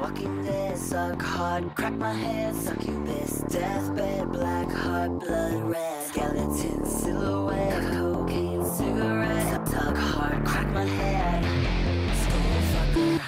walking dead, suck hard, crack my head, succubus, deathbed, black heart, blood red, skeleton, silhouette, cocaine, cigarette, suck hard, crack my head, skull fucker.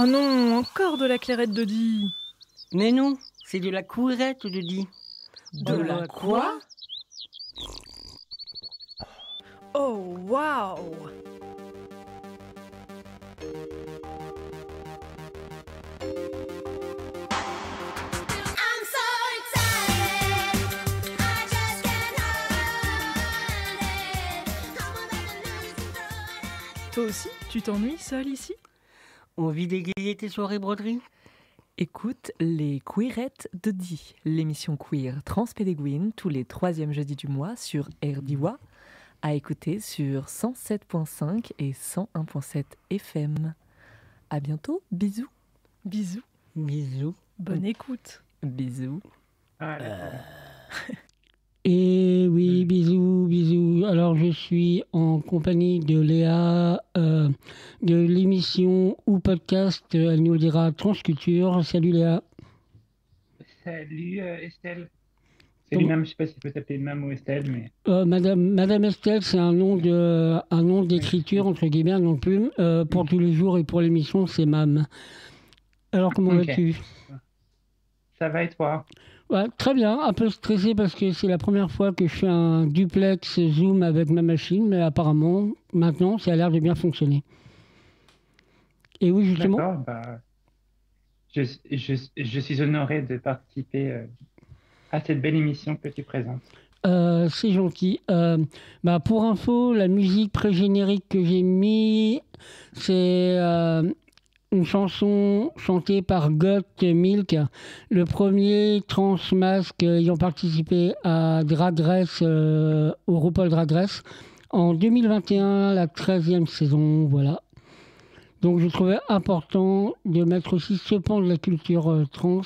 Oh non, encore de la clairette de Die. Mais non, c'est de la courette de Die. De la quoi? Oh, waouh! Toi aussi, tu t'ennuies seul ici? On vit d'égayer tes soirées broderie? Écoute les Queerettes de Die, l'émission queer transpédéguine tous les 3e jeudis du mois sur RDIWA, à écouter sur 107.5 et 101.7 FM. À bientôt, bisous. Bisous. Bisous. Bonne écoute. Bisous. Et oui, bisous, bisous. Alors, je suis en compagnie de Léa de l'émission ou podcast, elle nous dira Transculture. Salut Léa. Salut Estelle. Salut Mam, je sais pas si tu peux t'appeler Mam ou Estelle, mais... Madame Estelle, c'est un nom d'écriture, entre guillemets, un nom de plume. Pour tous les jours et pour l'émission, c'est Mam. Alors, comment vas-tu? Ça va et toi? Ouais, très bien, un peu stressé parce que c'est la première fois que je fais un duplex Zoom avec ma machine, mais apparemment, maintenant, ça a l'air de bien fonctionner. Et oui, justement... D'accord, je suis honoré de participer à cette belle émission que tu présentes. C'est gentil. Pour info, la musique pré-générique que j'ai mis, c'est... une chanson chantée par Got Milk, le premier trans masque ayant participé à Drag Race, au RuPaul Drag Race, en 2021, la 13e saison, voilà. Donc je trouvais important de mettre aussi ce pan de la culture trans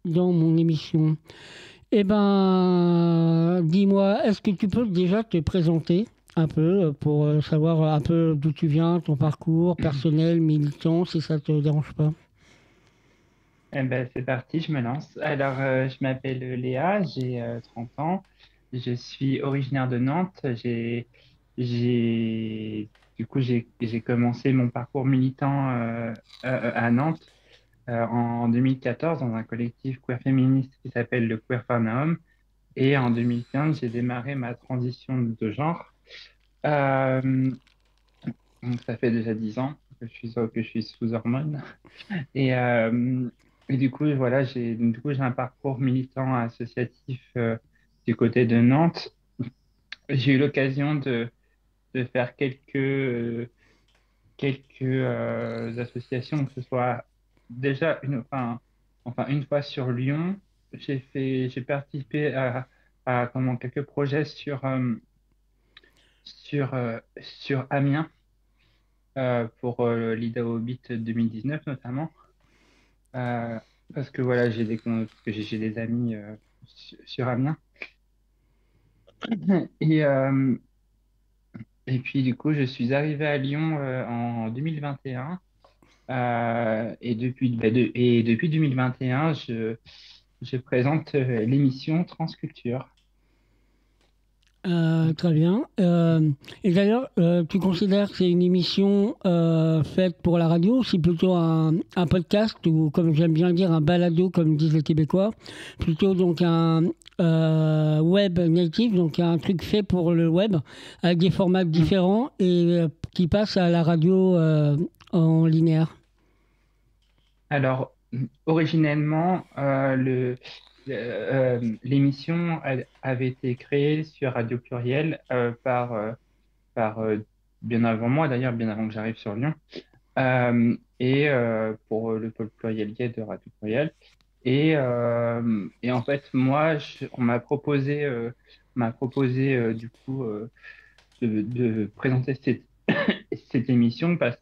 dans mon émission. Eh ben, dis-moi, est-ce que tu peux déjà te présenter un peu pour savoir un peu d'où tu viens, ton parcours personnel, militant, si ça te dérange pas? Eh ben, c'est parti, je me lance. Alors, je m'appelle Léa, j'ai 30 ans, je suis originaire de Nantes. J'ai commencé mon parcours militant à Nantes en 2014 dans un collectif queer féministe qui s'appelle le Queer Farnham. Et en 2015, j'ai démarré ma transition de genre. Donc ça fait déjà 10 ans que je suis sous hormones. Et et du coup, voilà, j'ai un parcours militant associatif du côté de Nantes. J'ai eu l'occasion de faire quelques associations, que ce soit déjà enfin, une fois sur Lyon. J'ai participé à comment, quelques projets sur Amiens pour l'IDA Hobbit 2019 notamment. Euh, parce que voilà, j'ai des amis sur Amiens. Et, euh, et puis du coup, je suis arrivé à Lyon en 2021. Et depuis 2021, je présente l'émission Transculture. Très bien. Et d'ailleurs, tu considères que c'est une émission faite pour la radio ou c'est plutôt un podcast ou, comme j'aime bien dire, un balado, comme disent les Québécois, plutôt donc un web native, donc un truc fait pour le web, avec des formats différents et qui passe à la radio en linéaire? Alors, originellement, l'émission avait été créée sur Radio Pluriel par bien avant moi, d'ailleurs, bien avant que j'arrive sur Lyon, pour le pôle pluriel gay de Radio Pluriel. Et en fait, moi, on m'a proposé du coup de présenter cette émission parce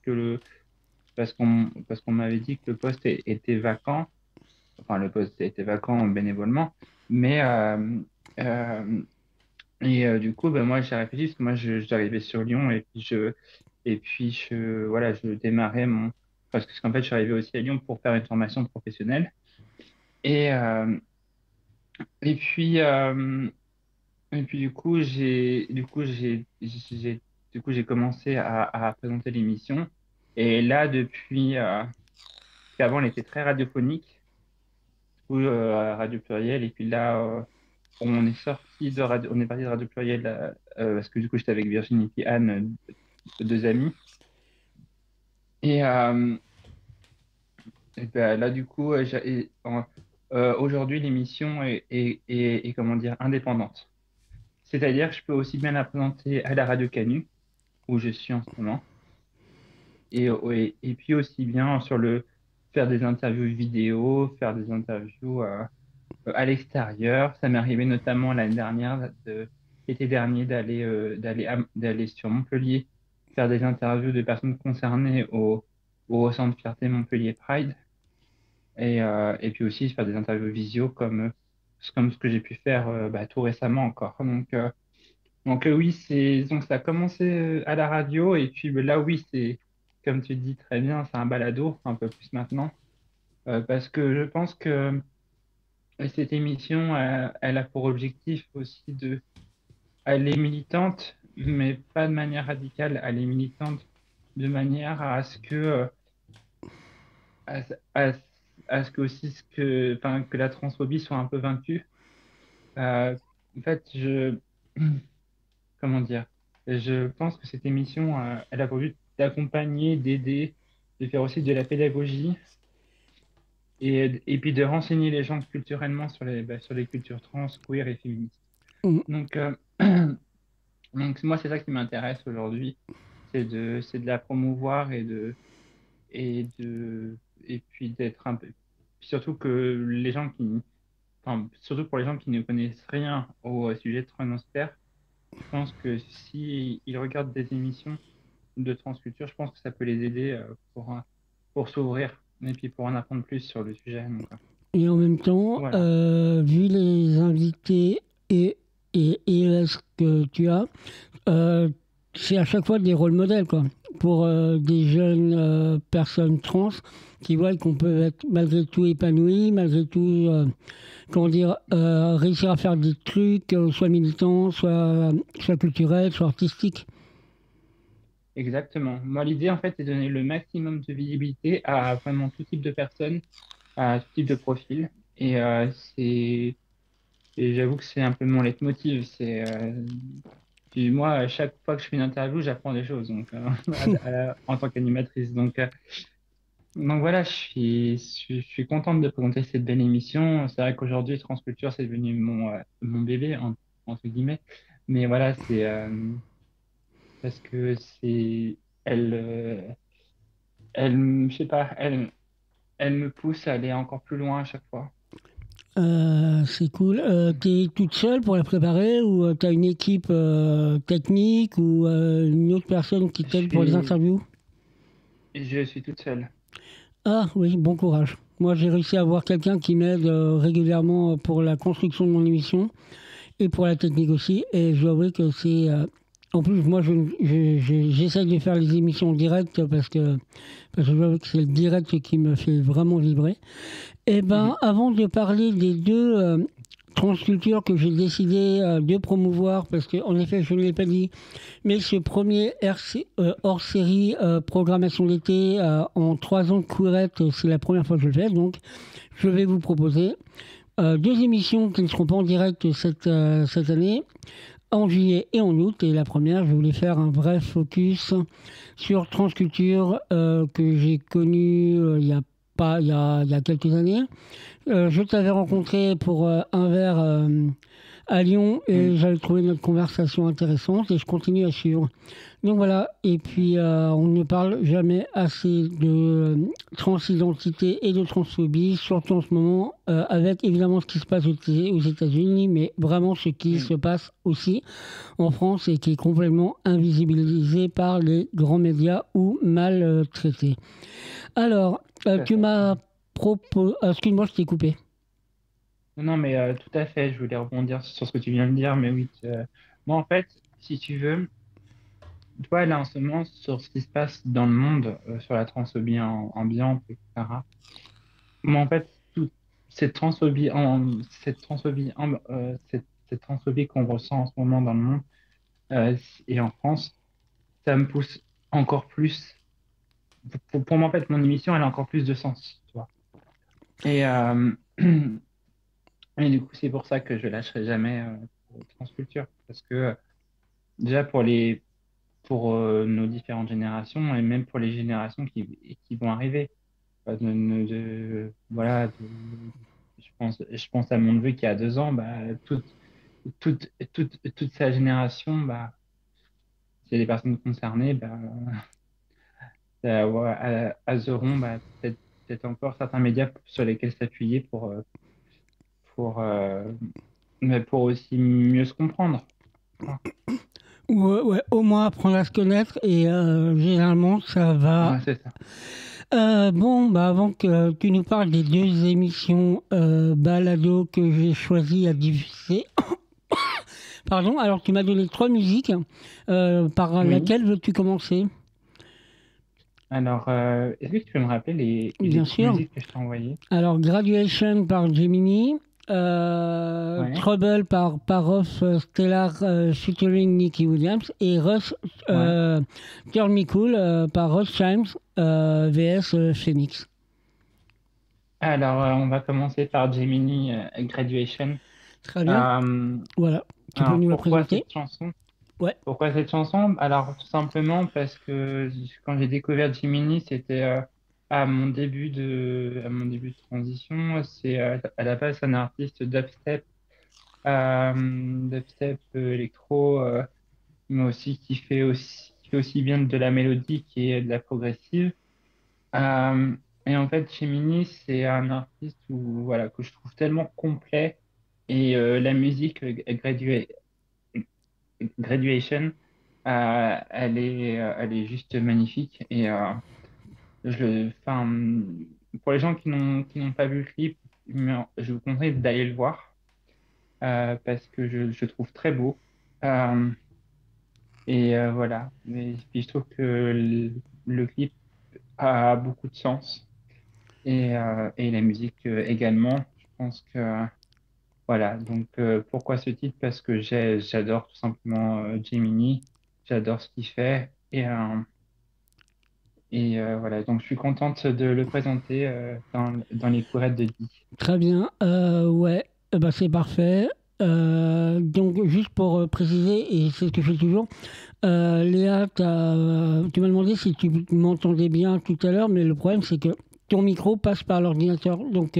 qu'on m'avait dit que le poste était vacant. Enfin, le poste était vacant bénévolement, mais du coup, ben, moi, j'ai réfléchi parce que moi, j'arrivais sur Lyon voilà, je démarrais parce qu'en fait, je suis arrivé aussi à Lyon pour faire une formation professionnelle. Et, euh, et puis, euh, et puis du coup, j'ai commencé à présenter l'émission. Et là, qu'avant, elle était très radiophonique, du coup, à Radio Pluriel. Et puis là, on est parti de Radio Pluriel parce que du coup, j'étais avec Virginie et Anne, deux amis. Et, euh, et ben, là, du coup, aujourd'hui, l'émission est, comment dire, indépendante. C'est-à-dire que je peux aussi bien la présenter à la Radio Canu, où je suis en ce moment, et puis aussi bien faire des interviews vidéo, faire des interviews à l'extérieur. Ça m'est arrivé notamment l'année dernière, l'été dernier, d'aller sur Montpellier, faire des interviews de personnes concernées au Centre Fierté Montpellier Pride. Et puis aussi faire des interviews visio comme ce que j'ai pu faire tout récemment encore. Donc oui, donc ça a commencé à la radio et puis là oui, c'est comme tu dis très bien, c'est un balado un peu plus maintenant parce que je pense que cette émission elle a pour objectif aussi elle est militante, mais pas de manière radicale, elle est militante de manière à ce à, à- à ce que aussi enfin, que la transphobie soit un peu vaincue. En fait, comment dire, je pense que cette émission, elle a pour but d'accompagner, d'aider, de faire aussi de la pédagogie et puis de renseigner les gens culturellement sur les cultures trans, queer et féministes. Mm. Donc, donc moi, c'est ça qui m'intéresse aujourd'hui, c'est de la promouvoir et puis d'être un peu, surtout que surtout pour les gens qui ne connaissent rien au sujet de transfert, je pense que si ils regardent des émissions de transculture, je pense que ça peut les aider pour s'ouvrir et puis pour en apprendre plus sur le sujet. Donc, Et en même temps, voilà. vu les invités et ce que tu as, c'est à chaque fois des rôles modèles, quoi, pour des jeunes personnes trans qui voient qu'on peut être malgré tout épanoui, malgré tout, comment dire, réussir à faire des trucs, soit militants, soit culturels, soit artistiques. Exactement. Moi, l'idée, en fait, c'est de donner le maximum de visibilité à vraiment tout type de personnes, à tout type de profil. Et, et j'avoue que c'est un peu mon leitmotiv. Puis moi, à chaque fois que je fais une interview, j'apprends des choses donc, en tant qu'animatrice. Donc voilà, je suis contente de présenter cette belle émission. C'est vrai qu'aujourd'hui, Transculture, c'est devenu mon bébé, entre guillemets. Mais voilà, c'est parce que elle, je sais pas, elle me pousse à aller encore plus loin à chaque fois. C'est cool. T'es toute seule pour la préparer ou t'as une équipe technique ou une autre personne qui Je t'aide pour les suis, interviews? je suis toute seule. Ah oui, bon courage. Moi, j'ai réussi à avoir quelqu'un qui m'aide régulièrement pour la construction de mon émission et pour la technique aussi. Et je dois avouer que c'est... en plus, moi, j'essaie de faire les émissions en direct parce que je dois avouer que c'est le direct qui me fait vraiment vibrer. Eh ben, Mhm. avant de parler des deux transcultures que j'ai décidé de promouvoir, parce qu'en effet, je ne l'ai pas dit, mais ce premier hors-série programmation d'été en 3 ans de Queerette, c'est la première fois que je le fais, donc je vais vous proposer deux émissions qui ne seront pas en direct cette année, en juillet et en août. Et la première, je voulais faire un vrai focus sur Transculture que j'ai connu il y a quelques années. Je t'avais rencontré pour un verre à Lyon et Oui, j'avais trouvé notre conversation intéressante et je continue à suivre. Donc voilà, et puis on ne parle jamais assez de transidentité et de transphobie, surtout en ce moment, avec évidemment ce qui se passe aux États-Unis, mais vraiment ce qui oui, se passe aussi en France et qui est complètement invisibilisé par les grands médias ou mal traité. Alors, tout à tu fait. m'as proposé... excuse-moi, je t'ai coupé. Non, non, mais tout à fait, je voulais rebondir sur ce que tu viens de dire, mais oui, moi en fait, si tu veux, toi là en ce moment, sur ce qui se passe dans le monde, sur la transphobie ambiante, etc., moi en fait, toute cette transphobie qu'on ressent en ce moment dans le monde et en France, ça me pousse encore plus, pour moi en fait, mon émission, elle a encore plus de sens, tu vois. Et, et du coup, c'est pour ça que je lâcherai jamais Transculture, parce que déjà pour nos différentes générations et même pour les générations qui vont arriver. Voilà, je pense à mon neveu qui a 2 ans, bah, toute sa génération, bah, c'est les personnes concernées, bah, ouais, elles auront bah, peut-être encore certains médias sur lesquels s'appuyer pour, mais pour aussi mieux se comprendre. Voilà. Ouais, ouais, au moins apprendre à se connaître et généralement ça va. Ouais, c'est ça. Bon, bah avant que tu nous parles des deux émissions balado que j'ai choisi à diffuser, pardon, alors tu m'as donné 3 musiques, par Oui. laquelle veux-tu commencer? Alors, est-ce que tu peux me rappeler les Bien trois sûr. musiques que je t'ai envoyées? Alors Graduation par Gemini, Ouais, Trouble par Parof Stellar featuring Nicky Williams et Russ ouais. Turn Me Cool par Russ Chimes vs Phoenix. Alors, on va commencer par Gemini Graduation. Très bien. Euh, Voilà. Tu peux alors, nous la présenter? Ouais. Pourquoi cette chanson? Alors, tout simplement parce que quand j'ai découvert Gemini, c'était à mon début de transition. C'est à la base un artiste dubstep électro, mais aussi qui fait aussi bien de la mélodie qui est de la progressive. Euh, et en fait, Gemini, c'est un artiste voilà, que je trouve tellement complet. Et la musique Graduation, elle est juste magnifique. Et enfin, pour les gens qui n'ont pas vu le clip, je vous conseille d'aller le voir parce que je le trouve très beau. Euh, et voilà. Et puis je trouve que le clip a beaucoup de sens. Et la musique également. Je pense que voilà. Donc pourquoi ce titre? Parce que j'adore tout simplement Gemini. J'adore ce qu'il fait. Et voilà. Donc je suis contente de le présenter dans les courettes de Di. Très bien. Ouais. Bah, c'est parfait. Donc, juste pour préciser, et c'est ce que je fais toujours, Léa, tu m'as demandé si tu m'entendais bien tout à l'heure, mais le problème, c'est que ton micro passe par l'ordinateur. Donc,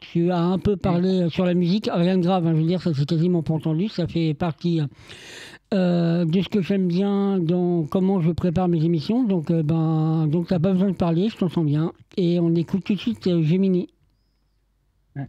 tu as un peu parlé sur la musique, rien de grave, hein, je veux dire, ça s'est quasiment pas entendu, ça fait partie de ce que j'aime bien dans comment je prépare mes émissions. Donc t'as pas besoin de parler, je t'entends bien. Et on écoute tout de suite Gemini. Ouais.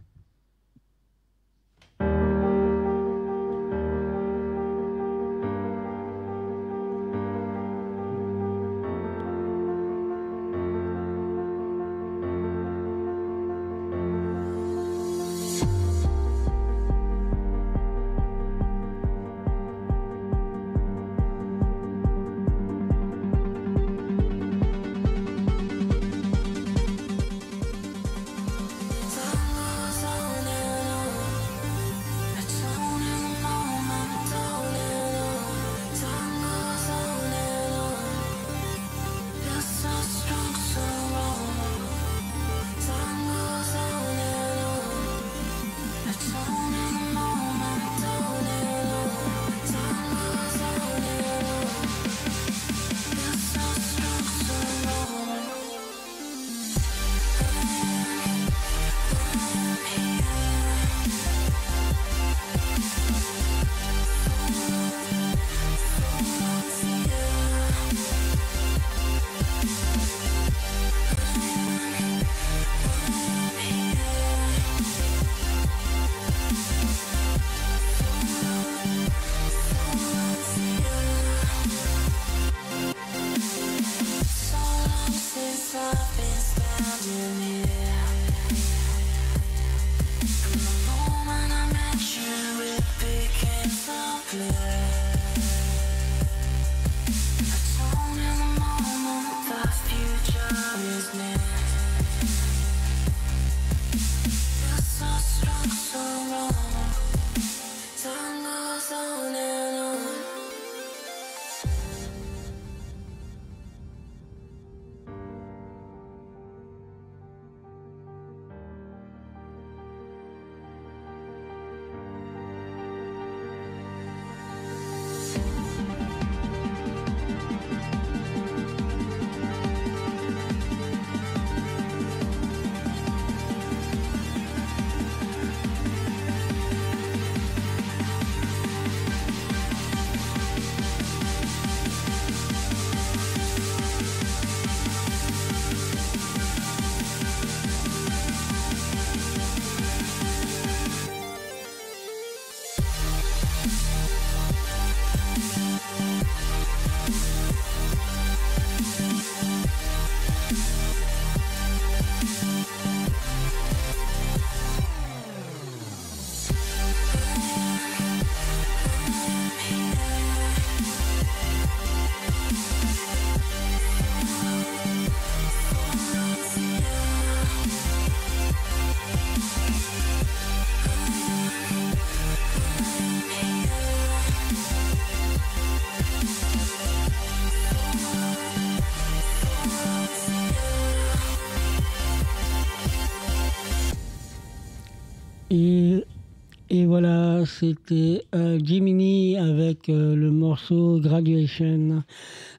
Et voilà, c'était Gemini avec le morceau Graduation.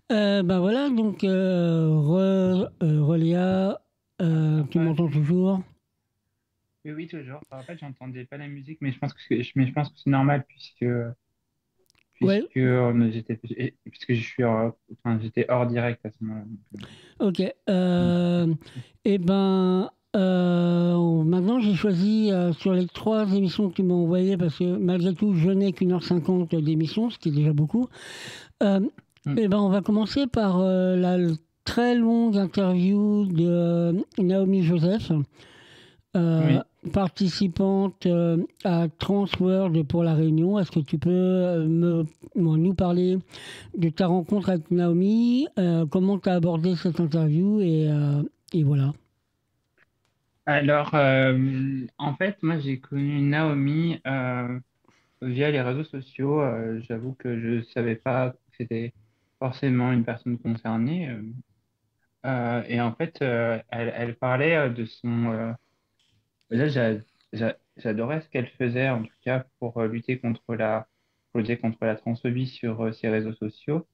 Ben voilà, donc Relia, tu m'entends toujours? Oui, oui, toujours. En fait, j'entendais pas la musique, mais je pense que c'est normal Ouais, puisque j'étais hors direct à ce moment-là. ok. Donc, Et ben, maintenant j'ai choisi sur les 3 émissions que tu m'as envoyées, parce que malgré tout, je n'ai qu'1h50 d'émission, ce qui est déjà beaucoup. Euh, Et ben, on va commencer par la très longue interview de Naomi Joseph, oui. participante à Transworld pour La Réunion. Est-ce que tu peux nous parler de ta rencontre avec Naomi, comment tu as abordé cette interview et voilà. Alors, en fait, moi, j'ai connu Naomi via les réseaux sociaux. J'avoue que je savais pas que c'était forcément une personne concernée. Et en fait, elle parlait de son. Déjà, j'adorais ce qu'elle faisait, en tout cas pour lutter contre la transphobie sur ses réseaux sociaux,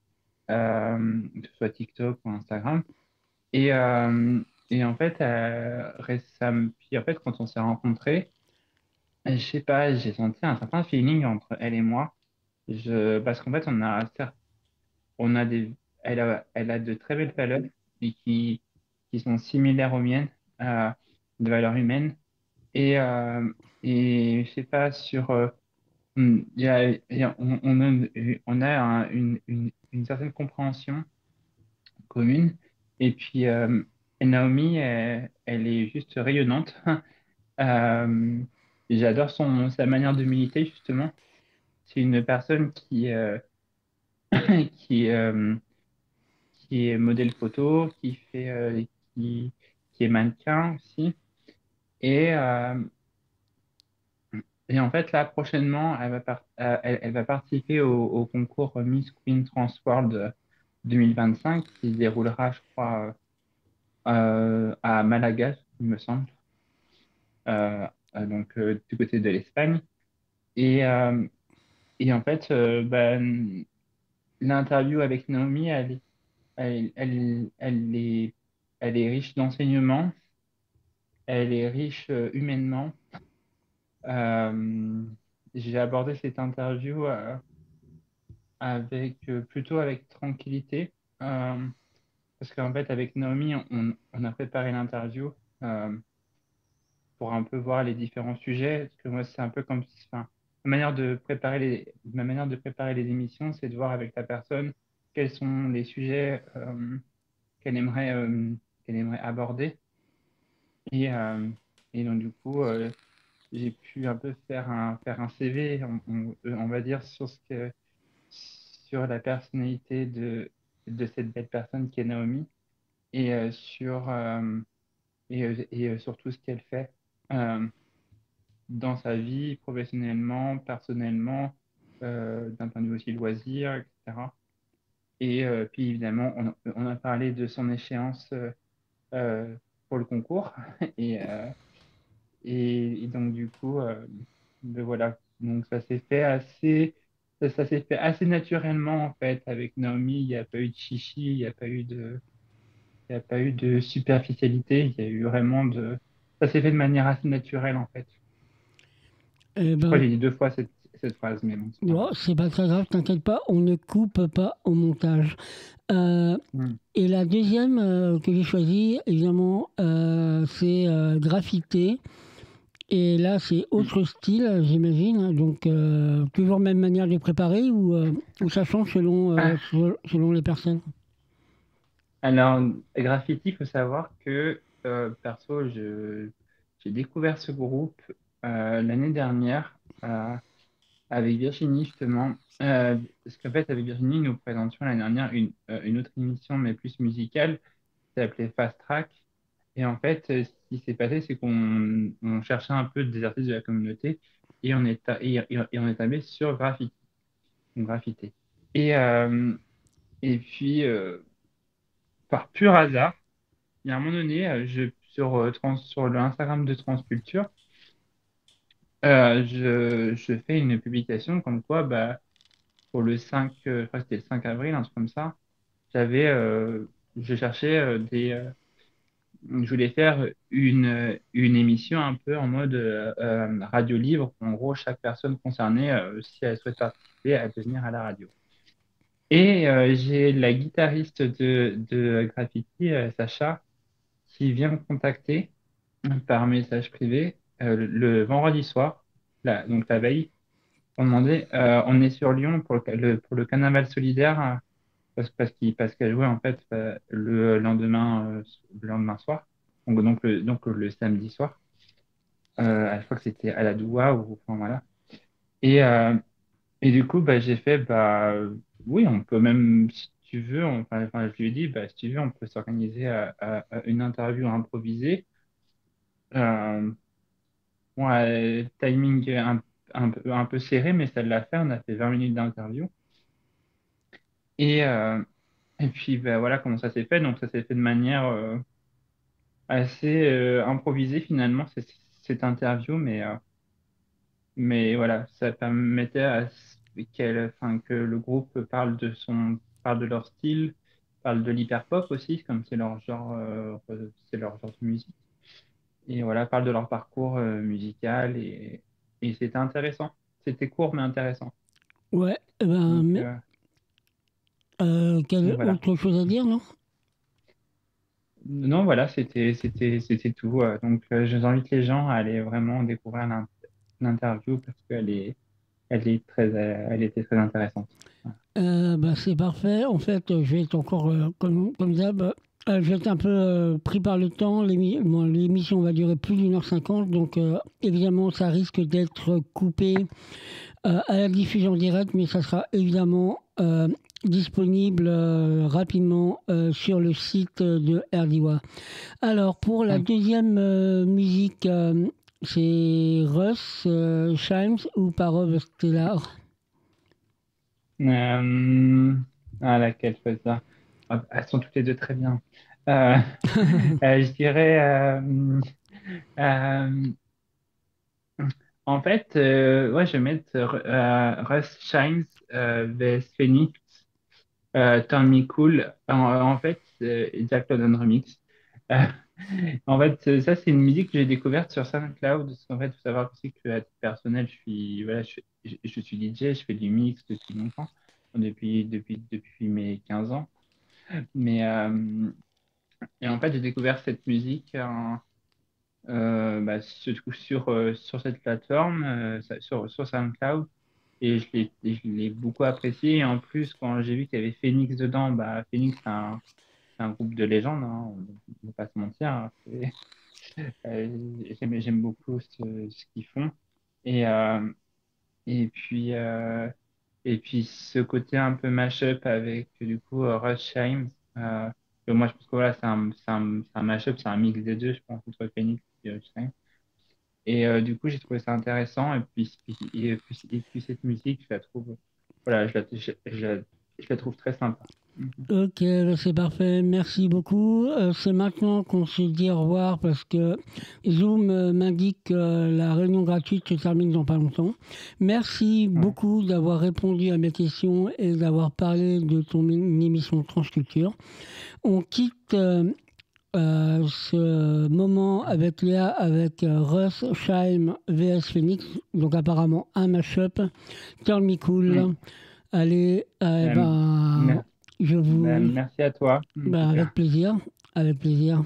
que ce soit TikTok ou Instagram. Et, et en fait, récemment, puis en fait, quand on s'est rencontrés, je sais pas, j'ai senti un certain feeling entre elle et moi. Parce qu'en fait, on a elle a de très belles valeurs et qui sont similaires aux miennes, de valeurs humaines. Et je sais pas, on a une certaine compréhension commune. Et puis, Naomi, elle est juste rayonnante. Euh, J'adore sa manière de militer, justement. C'est une personne qui, euh, qui est modèle photo, qui, qui est mannequin aussi. Et, euh, et en fait, là, prochainement, elle va participer au concours Miss Queen Trans World 2025 qui se déroulera, je crois, à Malaga, il me semble, euh, donc du côté de l'Espagne. Et, euh, et en fait, l'interview avec Naomi, elle elle est riche d'enseignements, elle est riche humainement. Euh, j'ai abordé cette interview plutôt avec tranquillité, euh, parce qu'en fait, avec Naomi, on a préparé l'interview euh, pour un peu voir les différents sujets. Parce que moi, c'est un peu comme, enfin, ma manière de préparer les émissions, c'est de voir avec la personne quels sont les sujets qu'elle aimerait, euh, qu'elle aimerait aborder. Et, euh, et donc, du coup, j'ai pu un peu faire un CV, on va dire, sur la personnalité de cette belle personne qui est Naomi et, sur tout ce qu'elle fait dans sa vie, professionnellement, personnellement, d'un point de vue aussi loisir, etc. Et puis évidemment, on a parlé de son échéance pour le concours. Et, et donc, du coup, voilà. Donc, ça s'est fait assez naturellement, en fait, avec Naomi. Il n'y a pas eu de chichi, il y a pas eu de superficialité. Il y a eu ça s'est fait de manière assez naturelle, en fait. Eh Je crois ben, que j'ai dit deux fois cette phrase, mais bon, c'est pas bon, grave. c'est pas très grave, t'inquiète pas, on ne coupe pas au montage. Euh, Hmm. et la deuxième que j'ai choisie, évidemment, c'est Graffité. Et là, c'est Hmm. autre style, j'imagine. Hein. Donc, toujours même manière de préparer ou ça change Ah, selon les personnes. alors, Graffiti, il faut savoir que, perso, j'ai découvert ce groupe l'année dernière avec Virginie, justement. Parce qu'en fait, avec Virginie, nous présentions l'année dernière une autre émission, mais plus musicale, qui s'appelait Fast Track. Et en fait, ce qui s'est passé, c'est qu'on cherchait un peu des artistes de la communauté et et on est tombé sur Graffiti. Et, euh, et puis, par pur hasard, il y a un moment donné, sur le Instagram de Transculture, je fais une publication comme quoi, bah, pour le 5, je crois que c'était le 5 avril, un truc comme ça, j'avais, je cherchais je voulais faire une émission un peu en mode radio libre. En gros, chaque personne concernée, si elle souhaite participer, elle peut venir à la radio. Et j'ai la guitariste de Graffiti, Sacha, qui vient me contacter par message privé le vendredi soir, donc la veille, pour demander, on est sur Lyon pour le carnaval solidaire, parce qu'elle jouait en fait le lendemain soir, donc le samedi soir. Je crois que c'était à la Doua ou enfin voilà. Et, euh, et du coup, bah, j'ai fait, bah, oui, on peut même, si tu veux, enfin, je lui ai dit, bah, si tu veux, on peut s'organiser à une interview improvisée. Euh, Ouais, timing un peu serré, mais ça l'a fait. On a fait 20 minutes d'interview. Et, euh, et puis, ben, voilà comment ça s'est fait. Donc, ça s'est fait de manière assez improvisée, finalement, cette interview. Mais voilà, ça permettait enfin, que le groupe parle de leur style, parle de l'hyperpop aussi, comme c'est leur genre de musique. Et voilà, parle de leur parcours musical et c'était intéressant. C'était court mais intéressant. Ouais, Donc, quelle voilà. autre chose à dire, non? Non, voilà, c'était tout. Donc, je vous invite les gens à aller vraiment découvrir l'interview parce elle était très intéressante. C'est parfait. En fait, je vais être encore, comme d'hab, je vais être un peu pris par le temps. Bon, l'émission va durer plus d'1h50, donc évidemment, ça risque d'être coupé à la diffusion directe, mais ça sera évidemment disponible rapidement sur le site de RDIWA. Alors, pour la Mm. deuxième musique, c'est Russ Chimes ou Parov Stellar. Euh, laquelle ça? Ah, elles sont toutes les deux très bien. Euh, je dirais, euh, en fait, ouais, je vais mettre Rust Shines vs Phoenix, Turn Me Cool. En fait, Jack London Remix. Euh, En fait, ça, c'est une musique que j'ai découverte sur SoundCloud. Parce qu'en fait, il faut savoir aussi que à titre personnel, je suis DJ, je fais du mix depuis longtemps, depuis mes 15 ans. Mais, et en fait, j'ai découvert cette musique sur cette plateforme, sur SoundCloud. Je l'ai beaucoup apprécié. Et en plus, quand j'ai vu qu'il y avait Phoenix dedans, bah, Phoenix, c'est un groupe de légendes, hein, on ne va pas se mentir. Hein. J'aime beaucoup ce qu'ils font. Et, euh, et puis, euh, et puis ce côté un peu mash-up avec du coup Rush Chimes. Que moi, je pense que voilà, c'est un mash-up, c'est un mix des deux, je pense, entre Phoenix et Rush Chimes. Et du coup, j'ai trouvé ça intéressant. Et puis cette musique, je la trouve, voilà, je la trouve très sympa. Mhm. Ok, c'est parfait. Merci beaucoup. C'est maintenant qu'on se dit au revoir parce que Zoom m'indique que la réunion gratuite se termine dans pas longtemps. Merci Ouais. beaucoup d'avoir répondu à mes questions et d'avoir parlé de ton émission Transculture. On quitte ce moment avec Léa, avec Russ Scheim vs Phoenix, donc apparemment un mashup. Turn Me Mm. Cool. Allez, Euh, mer- je vous... merci à toi, en tout Avec cas. plaisir, avec plaisir.